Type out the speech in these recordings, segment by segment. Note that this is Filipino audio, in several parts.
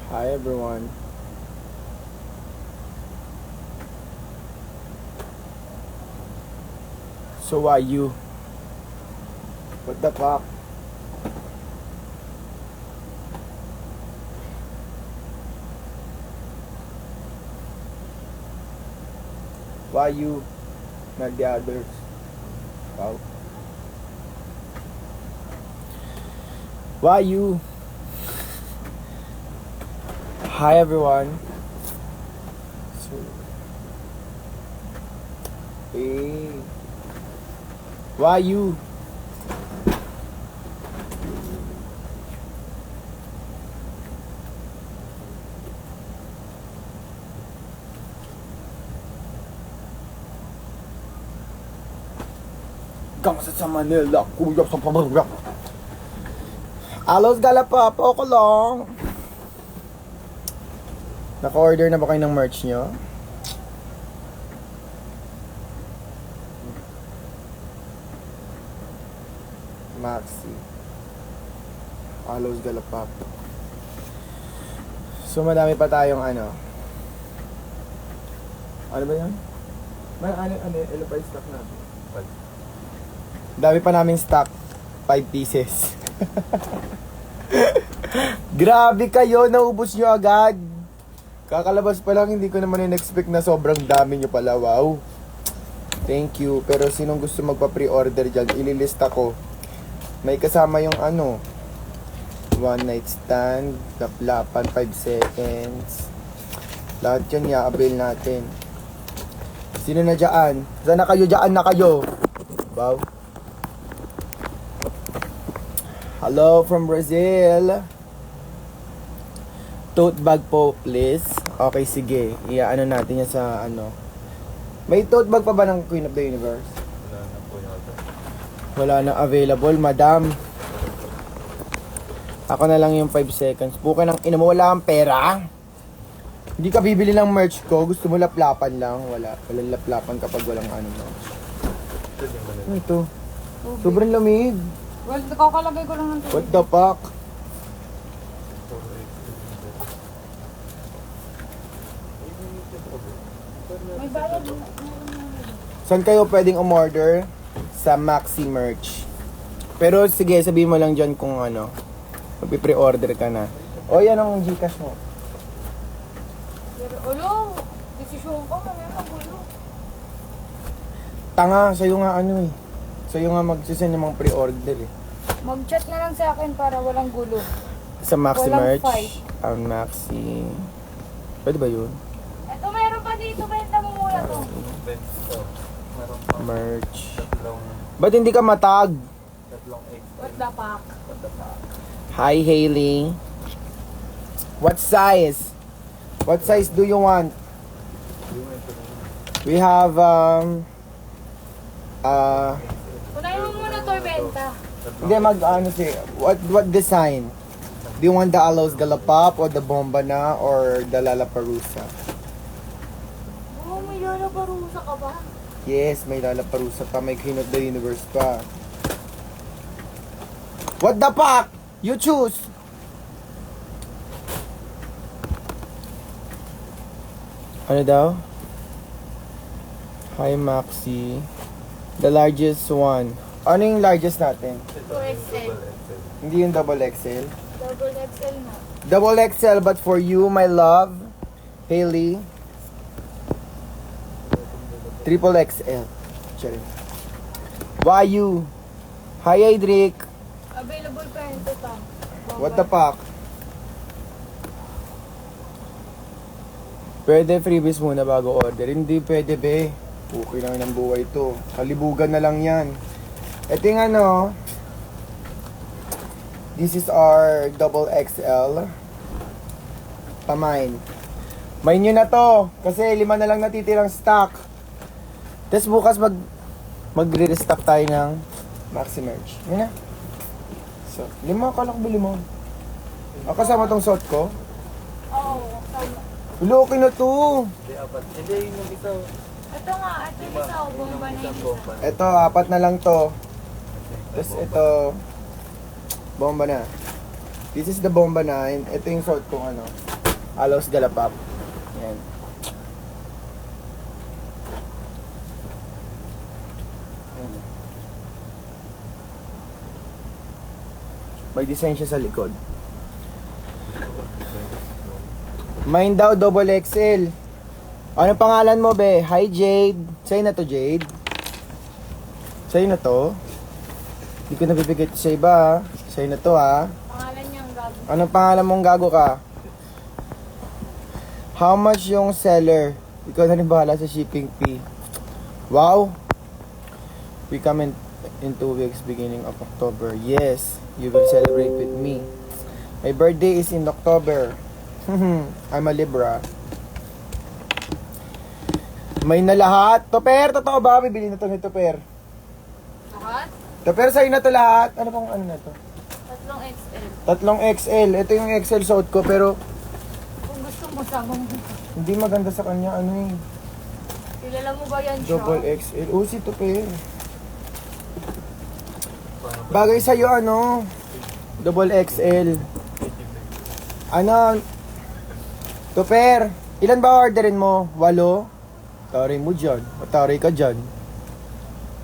Hi everyone. So are you? What the fuck? Why you? Not the others. Wow. Why you? Hi everyone. So, hey. Why you? Kamusta sa Manila, kuya sa pamilya? Alos galapa, ako lang. Naka-order na ba kayo ng merch nyo? Maxi. Alos galapap. So madami pa tayong ano. Ano ba yan? Ano pa yung stock natin? Dami pa naming stock. 5 pieces. Grabe kayo, naubos nyo agad. Kakalabas pa lang, hindi ko naman in-expect na sobrang dami nyo pala. Wow. Thank you. Pero sinong gusto magpa-pre-order dyan, ililista ko. May kasama yung ano, one night stand, laplapan, 5 seconds. Lahat yun, i-avail natin. Sino na dyan? Saan na kayo? Dyan na kayo. Wow. Hello from Brazil. Tote bag po, please. Okay, sige. Ano natin yan sa ano. May tote bag pa ba ng Queen of the Universe? Wala na po yata. Wala na available, madam. Ako na lang yung 5 seconds. Buka ng ina mo, wala kang pera. Hindi ka bibili ng merch ko. Gusto mo laplapan lang. Walang laplapan kapag walang ano mo. Ano ito? Okay. Sobrang lamig. Well, kakalagay ko lang ng tubig. What the fuck? May bayad na. Saan kayo pwedeng umorder? Sa Maxi Merch. Pero sige, sabihin mo lang dyan kung ano. Magpipre-order ka na. O, yan ang Gcash mo. Pero, ulo, desisyon ko, mamaya magulo. Tanga, sa'yo nga ano eh. Sa'yo nga magsisend yung mga pre-order eh. Mag-chat na lang sa akin para walang gulo. Sa Maxi Walang Merch. fight. Ang Maxi. Pwede ba yun? Ito, mayroon pa dito. Benta mo muna to. Meron pa Merch. tatlong Ba't hindi ka matag? egg. What the fuck? What the fuck? Hi, Hailey. What size? What size do you want? We have, Unahin mo muna to, benta. hindi ano si, what design? Do you want the Alos Galapap or the Bomba na or the Lalaparusa? Oh, may lalaparusa ka ba? Yes, may Lalaparusa pa, may Queen of the Universe pa. What the fuck? You choose. Ano daw? Hi Maxi. The largest one. Ano yung largest natin? 2XL. Hindi yung double XL. Double XL na. Double XL but for you, my love, Hailey. Triple XL. Sorry. Why you? Hi Adric. Available pa yun ito, Tom. What the fuck? Pwede freebies muna bago order. Hindi pwede be. Okay lang ng buhay to. Kalibugan na lang yan. Ito yung ano. This is our double XL. Pamain. Main nyo na to. Kasi 5 na lang natitirang stock. Tapos bukas magre-restock tayo ng Maxi Merch. Yan na. So, 5 ka lang bili mo. Kasama tong suot ko. Oo, tama. Loko na to. Hindi, apat. Hindi, yung isa. Ito nga, ito yung isa, bomba na yung isa. Ito, 4 na lang to. Tapos ito, bomba na. This is the bomba na. And ito yung suot kong ano. Halos galapap. Yan. May design siya sa likod. Mine daw, double XL. Ano pangalan mo, be? Hi, Jade. Sa'yo na to, Jade. Sa'yo na to. Hindi ko nabibigay sa iba, ha. Sa'yo na to, ha. Pangalan niyang gago. Anong pangalan mong gago ka? How much yung seller? Ikaw na rin bahala sa shipping fee. Wow! We come in 2 weeks beginning of October. Yes, you will celebrate with me. My birthday is in October. I'm a Libra. May na lahat. Toper, totoo ba? Bibili na to ni Toper. Lahat? Toper, sa'yo na to lahat. Ano pang ano na to? Tatlong XL. Tatlong XL. Ito yung XL suot ko pero Kung gusto mo, sama mo. hindi maganda sa kanya. Ano eh. Kilala mo ba yan, Double Shaw? XL. Oh, si Toper. Bagay sa'yo ano? Double XL. Ano? Toper, ilan ba orderin mo? 8? Taray mo dyan. Taray ka dyan.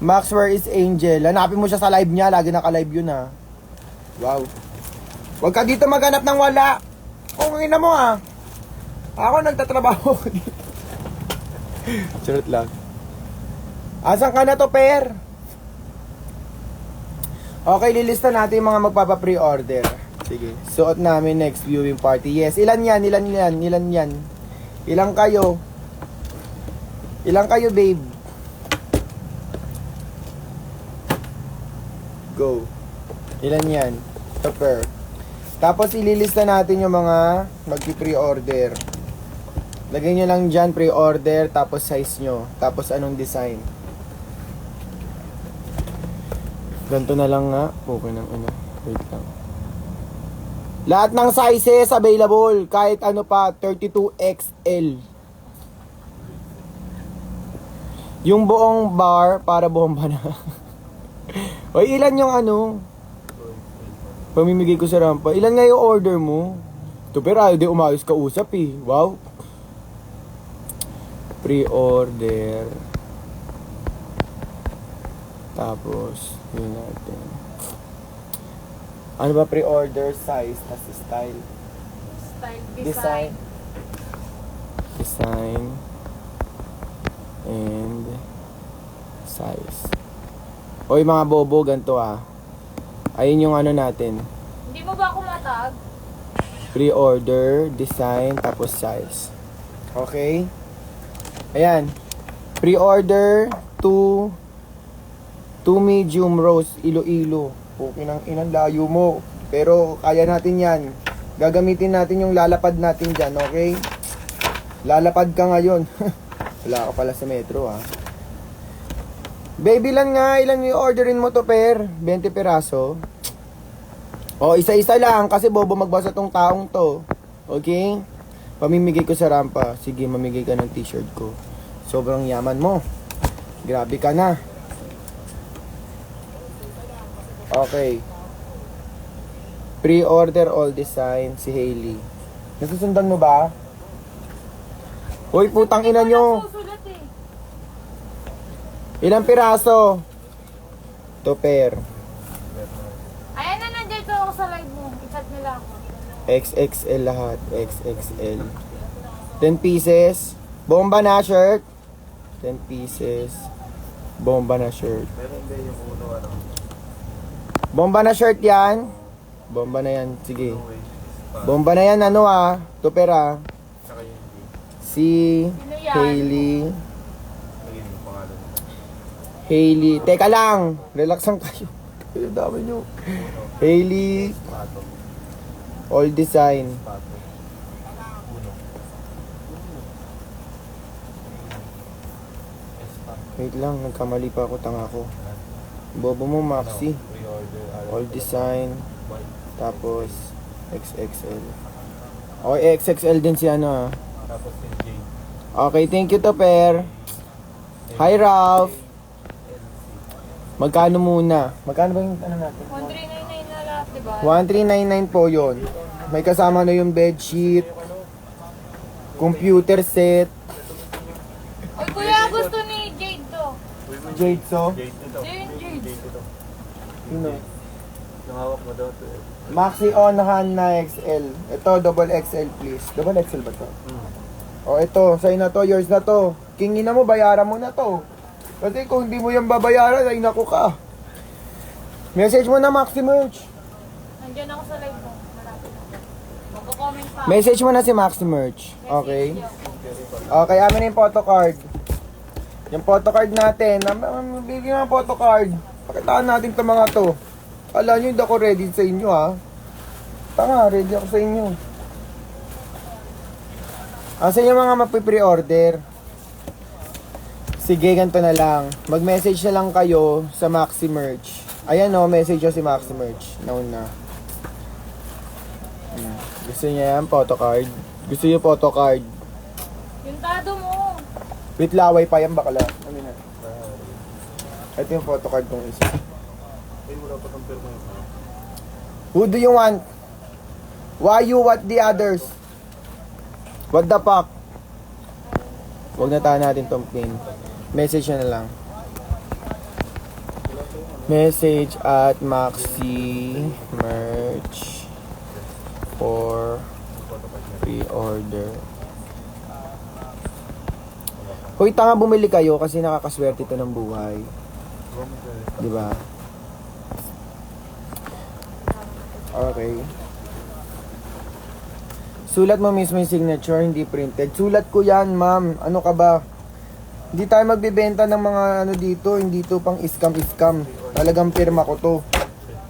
Max, where is Angel? Hanapin mo siya sa live niya. Lagi naka-live yun ha. Wow. Huwag ka dito maghanap ng wala. Kung ina mo ha. Ako nagtatrabaho dito. Charot lang. Asan ka na to, Per? Okay, lilista natin yung mga magpapa-pre-order. Sige. Suot namin next viewing party. Yes. Ilan yan? Ilan yan? Ilan yan? Ilang kayo? Ilang kayo, babe? Go. Ilan yan? Topper. Tapos ililista natin yung mga magpi-pre-order. Lagay nyo lang dyan, pre-order, tapos size nyo. Tapos anong design. Ganito na lang nga. Okay ng ano. Wait lang. Lahat ng sizes available. Kahit ano pa, 32XL. Yung buong bar para bomba na. O ilan yung ano? Pamimigay ko sa rampa. Ilan nga yung order mo? Ito pero ayaw di umayos ka usap eh. Wow. Pre-order. Tapos, yun natin. Ano ba pre-order? Size, tas style. Style, Design. design. Design. And size. Oy mga bobo, ganito ah. Ayun yung ano natin. Hindi mo ba ako matag? Pre-order, design, tapos size. Okay? Ayan. Pre-order, 2 medium roast, Iloilo. Okay ng inang layo mo. Pero kaya natin yan. Gagamitin natin yung lalapad natin dyan, okay? Lalapad ka ngayon. Wala ka pala sa metro, ha. Baby lang nga, ilan yung orderin mo to, Per? 20 peraso. O, isa-isa lang, kasi bobo magbasa tong taong to. Okay? Pamimigay ko sa rampa. Sige, mamigay ka ng t-shirt ko. Sobrang yaman mo. Grabe ka na. Okay. Pre-order all design, si Hailey. Nasusundan mo ba? Hoy, putang ina nyo. Susulat eh. Ilang piraso? To pair. Ayan na, nandito ako sa live mo. I-chat nila ako. XXL lahat. XXL. 10 pieces. Bomba na shirt. 10 pieces. Bomba na shirt. Meron ba yung uno, ano? Bomba na shirt yan. Bomba na yan. Sige. No way. Bomba na yan. Ano ah. To pair ah. Tsaka yung D. Si Sino yan? Hailey. Naging yung pangalan mo. Hailey. Teka lang. Relax lang kayo. Ang dami nyo. Hailey. Pato. All design. Pato. Uno. Espato. Wait lang. Nagkamali pa ako. Tanga ko. Bobo mo, Maxi. Pre-order. All design. White. Tapos XXL. Okay, XXL din si ano ah. Tapos yung J. Okay, thank you to Per. Hi Ralph. Magkano muna? Magkano ba yung ano natin? 1399 na lahat, diba? 1399 po yon. May kasama na yung bedsheet. Computer set. Ay, kuya, gusto ni Jade to. Jade so. Jade ito. Jade, Jade. Jade ito. Sino? Yung hawak mo daw ito. Maxi On na XL. Ito, double XL please. Double XL ba to? O ito, sa'yo na to, yours na to. Kingin na mo, bayaran mo na to. Kasi kung hindi mo yan babayaran, ay naku ka. Message mo na Maxi Merch. Nandiyan ako sa live mo. Malapit ako. Magko-comment pa ako. Message mo na si Maxi Merch. Okay? Message niyo. Okay, amin na yung photocard. Yung photocard natin. Bigyan ng photocard. Pakitaan natin itong mga to. Alam nyo, hindi ako ready sa inyo ha. Tanga, ready ako sa inyo. Asan yung mga mapi-pre-order? Sige, ganito na lang. Mag-message na lang kayo sa Maxi Merch. Ayan o, message nyo si Maxi Merch. Nauna. Gusto niya yan, photocard. Gusto niyo photocard. Yung tado mo. With laway pa yan, bakala. Ano na? Ito yung photocard kong isa. Ay, wala pa compare mo yun. Who do you want? Why you want the others? What the fuck? Huwag na tayo natin tong pin. Message na lang. Message at Maxi Merch for pre-order. Hoy, tanga, bumili kayo kasi nakakaswerte ito ng buhay. Di ba? Okay. Sulat mo mismo yung signature, hindi printed. Sulat ko yan, ma'am. Ano ka ba? Hindi tayo magbebenta ng mga ano dito. Hindi to pang scam-scam. Talagang pirma ko to.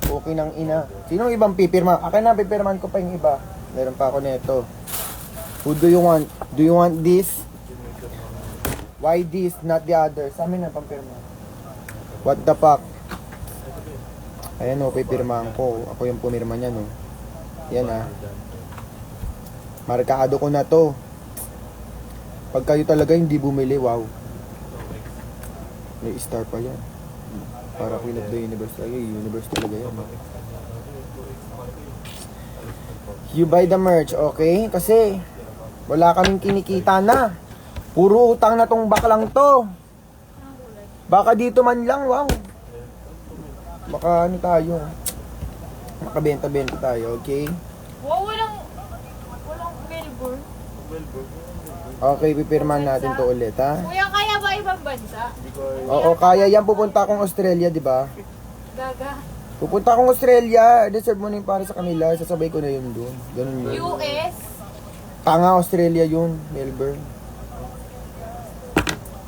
Okay ng ina. Sinong ibang pipirma? Akin na, pipirman ko pa yung iba. Meron pa ako nito. Who do you want? Do you want this? Why this, not the other? Sa amin na pampirma. What the fuck? Ayan o, pipirmahan ko. Ako yung pumirma niya, no. Yan ah. Markado ko na to. Pag kayo talaga hindi bumili, wow. May star pa yan. Para Queen of the Universe talaga. Universe talaga yan. You buy the merch, okay? Kasi wala kaming kinikita na. Puro utang na tong baklang to. Baka dito man lang, wow. Baka ano tayo. Makabenta-benta tayo, okay? Wow, walang Melbourne. Okay, pipirman natin to ulit, ha? Kuya, kaya ba ibang bansa? Oo, kaya yan. Pupunta akong Australia, di ba? Gaga. Pupunta akong Australia. Deserve mo na yung para sa kanila. Sasabay ko na yun doon. Ganun yun. US? Tanga, Australia yun. Melbourne.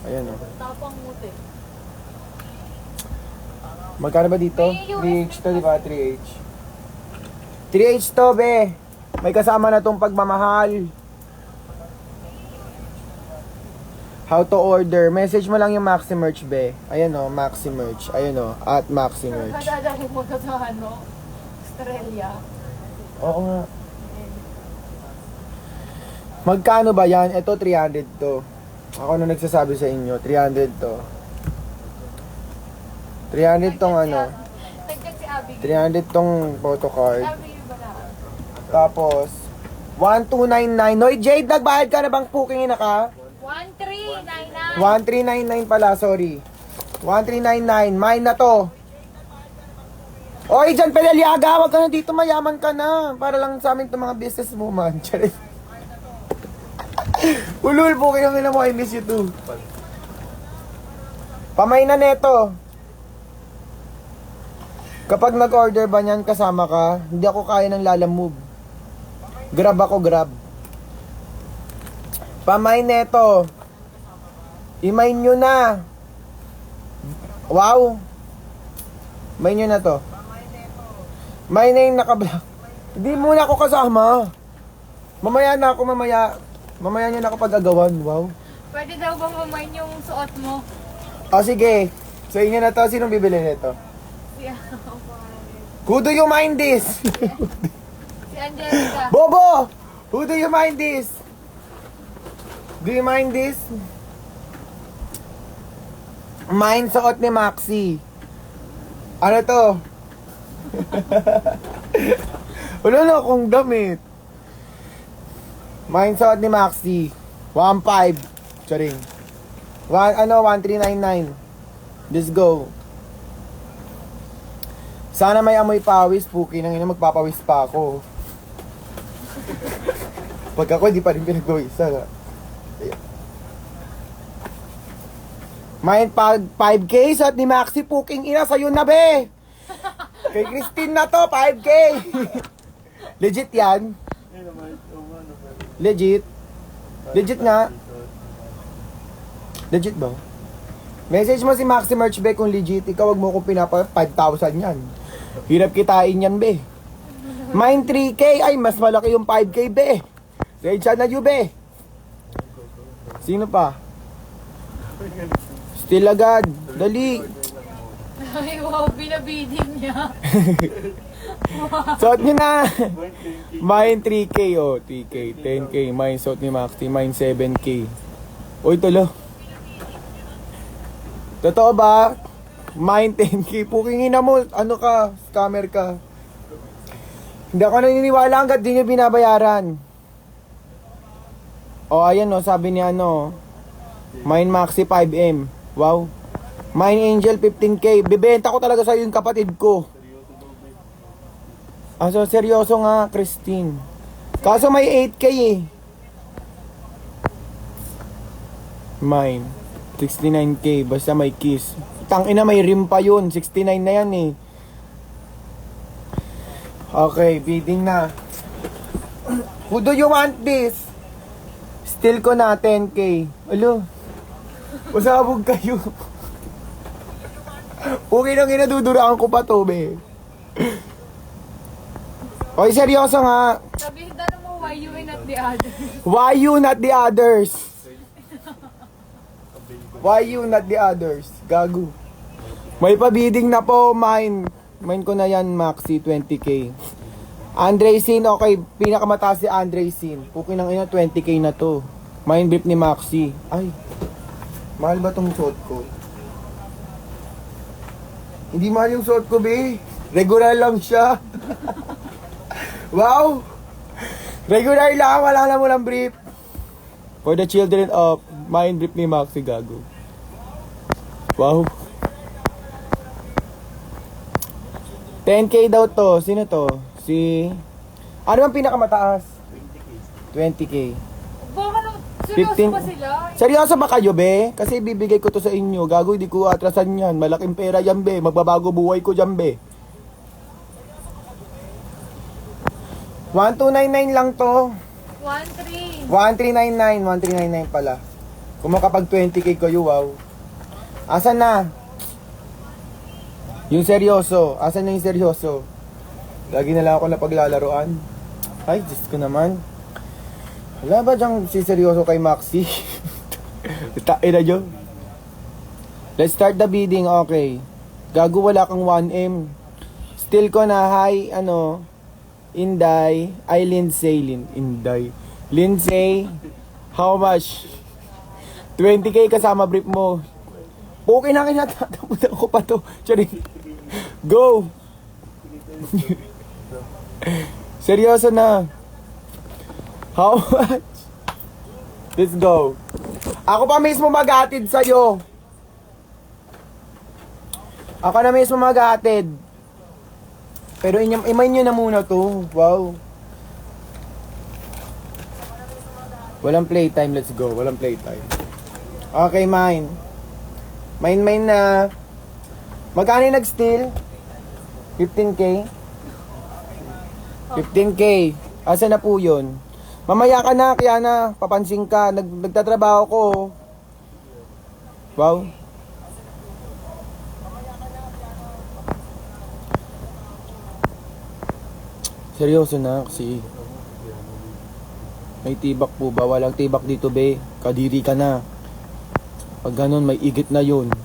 Ayan, oh. Tapang muti. Magkano ba dito? May US 3H to, di ba? 3H. 3H to, be. May kasama na tong pagmamahal. How to order. Message mo lang yung Maxi Merch, be. Ayan, oh. Maxi Merch. Ayan, oh. At Maxi Merch. Kadadali mo na sa ano? Australia. Oo nga. Magkano ba yan? Ito, 300 to. Ako na nagsasabi sa inyo, 300 to. 300 tong ano, Nagdag si Abby. 300 tong photocard. Abby ba na? Tapos, 1299. Hoy, Jade, nagbayad ka na bang puking ina ka? 1399. 1399 pala, sorry. 1399, mine na to. Oy, dyan, Peleliaga, wag ka na dito, mayaman ka na. Para lang sa amin itong mga business woman. Charis. Ulul, puking ang ina mo, I miss you too. Pamay na neto. Kapag nag-order ba niyan kasama ka, hindi ako kaya ng lalamove. Grab ako, grab. Pamay neto. Imay nyo na. Wow. May nyo na to. May na yung naka-block. Hindi muna ako kasama. Mamaya na ako, mamaya. Mamaya nyo na ako pag-agawan. Wow. Pwede daw bang mamain yung suot mo? O sige. Sa inyo na to. Sinong bibili nito? Si, Who do you mind this? si Angelica. Bobo! Who do you mind this? Do you mind this? Mind suot ni Maxi. Ano to? Wala na akong damit. Mindshot ni Maxi. 1.5. Charing. 1399. Let's go. Sana may amoy pawis, puki nang ina magpapawis pa ako. Pag ako hindi pa rin pinagpawisan. Mind pag 5K shot ni Maxi, puking ina sa'yo na be. Kay Christine na to, 5K. Legit yan. Legit. Legit nga. Legit ba? Message mo si Maxi Merch be kung legit. Ikaw wag mo kong pinapa 5,000 yan. Hirap kitain yan be. Mine 3K. Ay mas malaki yung 5K be. Say na you be. Sino pa? Still agad. Dali. Ay, wow, binabiding niya. Suot nyo na. Mine 3K oh. 3K, 10K. Mine suot ni Maxi. Mine 7K. Uy tulo. Totoo ba? Mine 10K. Puking ina mo. Ano ka? Scammer ka. Hindi ako naniniwala hanggat di nyo binabayaran. O ayan o. Sabi ni ano. Mine Maxi 5M. Wow. Mine Angel 15K. Bibenta ko talaga sa'yo yung kapatid ko. Ah, so seryoso nga, Christine. Kaso may 8K eh. Mine. 69K. Basta may kiss. Tangina may rim pa yun. 69 na yan eh. Okay, bidding na. Who do you want this? Still ko na 10K. Alo. Pasabog kayo. Okay nang inaduduraan ko pa to, be. Okay, seryoso nga. Sabihin na mo, why you and not the others? Why you not the others? Why you not the others? Gago. May pabidding na po, mine. Mine ko na yan, Maxi, 20K. Andre Sin, okay. Pinakamataas si Andre Sin. Pukin ng ina, 20K na to. Mine brief ni Maxi. Ay. Mahal ba tong suot ko? Hindi mahal yung suot ko, be. Regular lang siya. Wow. Regular lang. Wala na mo lang brief. For the children of mine brief ni Maxi, gago. Wow. 10K daw to. Sino to? Si... Ano ang pinakamataas? 20K. Baka nung, seryoso 15. ba sila? Seryoso ba kayo, be? Kasi bibigay ko to sa inyo. Gago, hindi ko atrasan yan. Malaking pera yan, be. Magbabago buhay ko dyan, be. 1299 lang to. 1-3. 1399 pala. Kung makapag 20K kayo, wow. Asan na? Yung seryoso. Asan na yung seryoso? Lagi na lang ako na paglalaroan. Ay, Diyos ko naman. Wala ba dyang si seryoso kay Maxi? Ina nyo. Let's start the bidding, okay. Gago, wala kang 1M. Still ko na, hi, ano, Inday, ay Lindsay, Inday. Lindsay, how much? 20K kasama brief mo. Okay na kinatatapunan ko pa to. Charing. Go! Seryoso na. How much? Let's go. Ako pa mismo maghatid sa'yo. Ako na mismo maghatid. Pero imay nyo na muna to. Wow. Walang playtime. Let's go. Walang playtime. Okay, mine. Mine na. Magkano yung nag-steal? 15K? 15K. Asa na po yun? Mamaya ka na, kaya na. Papansin ka. Nagtatrabaho ko. Wow. Seryoso na kasi. May tibak po ba? Walang tibak dito, be. Kadiri ka na. Pag ganun, may igit na yun.